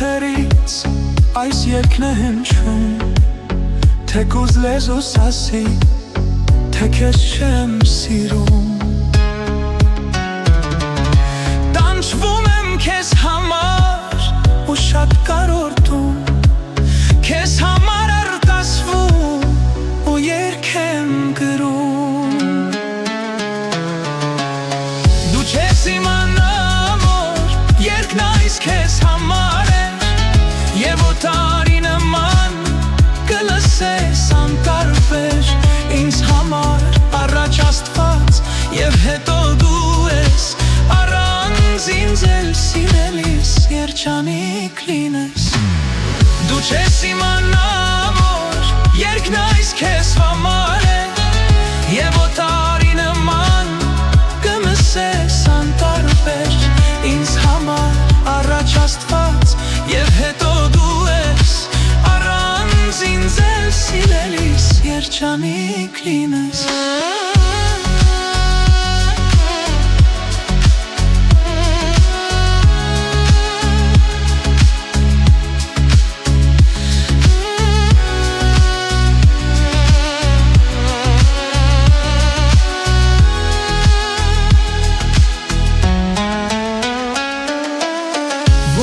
ոտերից այս երգն է հնչում, թեկուզ լեզուս ասի, թե քեզ չեմ սիրում։ Տանջվում եմ քեզ համար ու շատ կարորդում, քեզ համար արտասվում ու երգ եմ գրում։ Դու չես իմանամ, որ երգն այս քեզ համար է, և օտարի նման կլսես անտարբեր ինձ համար առաջ Աստված, և հետո դու ես առանց ինձ էլ սիրելիս երջանիկ լինես։ Դու չես իմանամ, որ երգն այս քեզ համար է, և օտարի նման կլսես անտարբեր ինձ համար առաջ Աստված, և հետո դու ես առանց ինձ էլ սիրելիս երջանիկ լինես։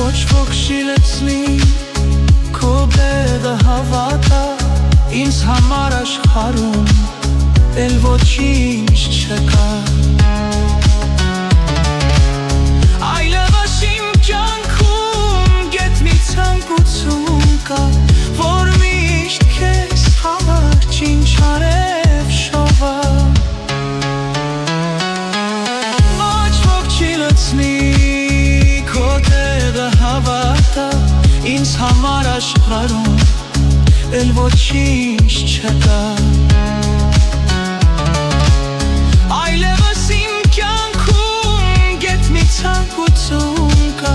Ոչ ոք չի լցնի քո բեդը հավատա, ինձ համար աշխարհում էլ ոչինչ չկա։ Այլևս իմ կյանքում գեթ մի ցանկություն կա, որ միշտ քեզ համար չինչարև շողա։ Ոչ ոք չի լցնի քո բեդը հավատա, ինձ համար աշխարհում էլ ոչինչ չկա։ Այլևս իմ կյանքում գեթ մի ցանկություն կա,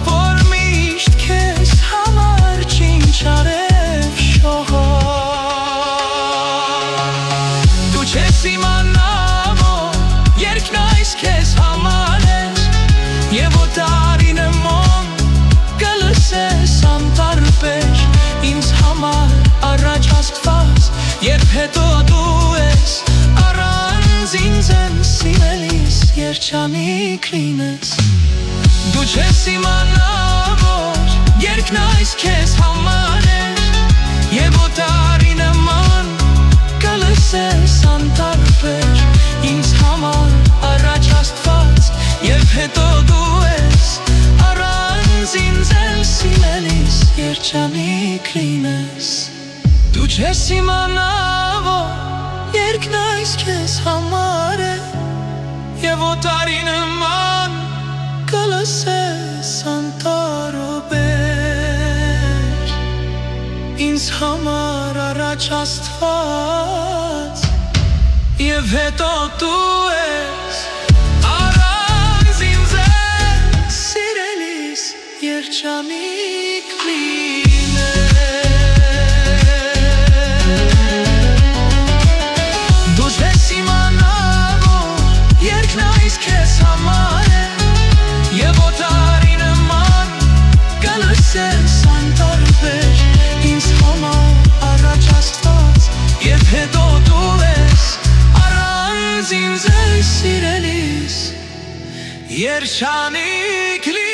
որ միշտ քեզ համար չինչարև շողա։ Դու չես իմանամ, որ երգն այս քեզ համար է, և օտարի նման կլսես անտարբեր ինձ համար առաջ Աստված, և հետո դու ես առանց ինձ էլ սիրելիս երջանիկ լինես։ Դու չես իմանամ, որ երգն այս քեզ համար է, և օտարի նման կլսես անտարբեր ինձ համար առաջ Աստված, և հետո դու ես առանց ինձ էլ սիրելիս երջանիկ լինես։ Դու չես իմանամ, որ երգն այս քեզ համար է, և օտարի նման կլսես անտարբեր ինձ համար առաջ Աստված, և հետո դու ես առանց ինձ էլ սիրելիս երջանիկ լինես։ Դու չես իմանամ, որ երգն այս քեզ համար է, և օտարի նման կլսես անտարբեր ինձ համար առաջ Աստված, և հետո դու ես առանց ինձ էլ սիրելիս երջանիկ լինես։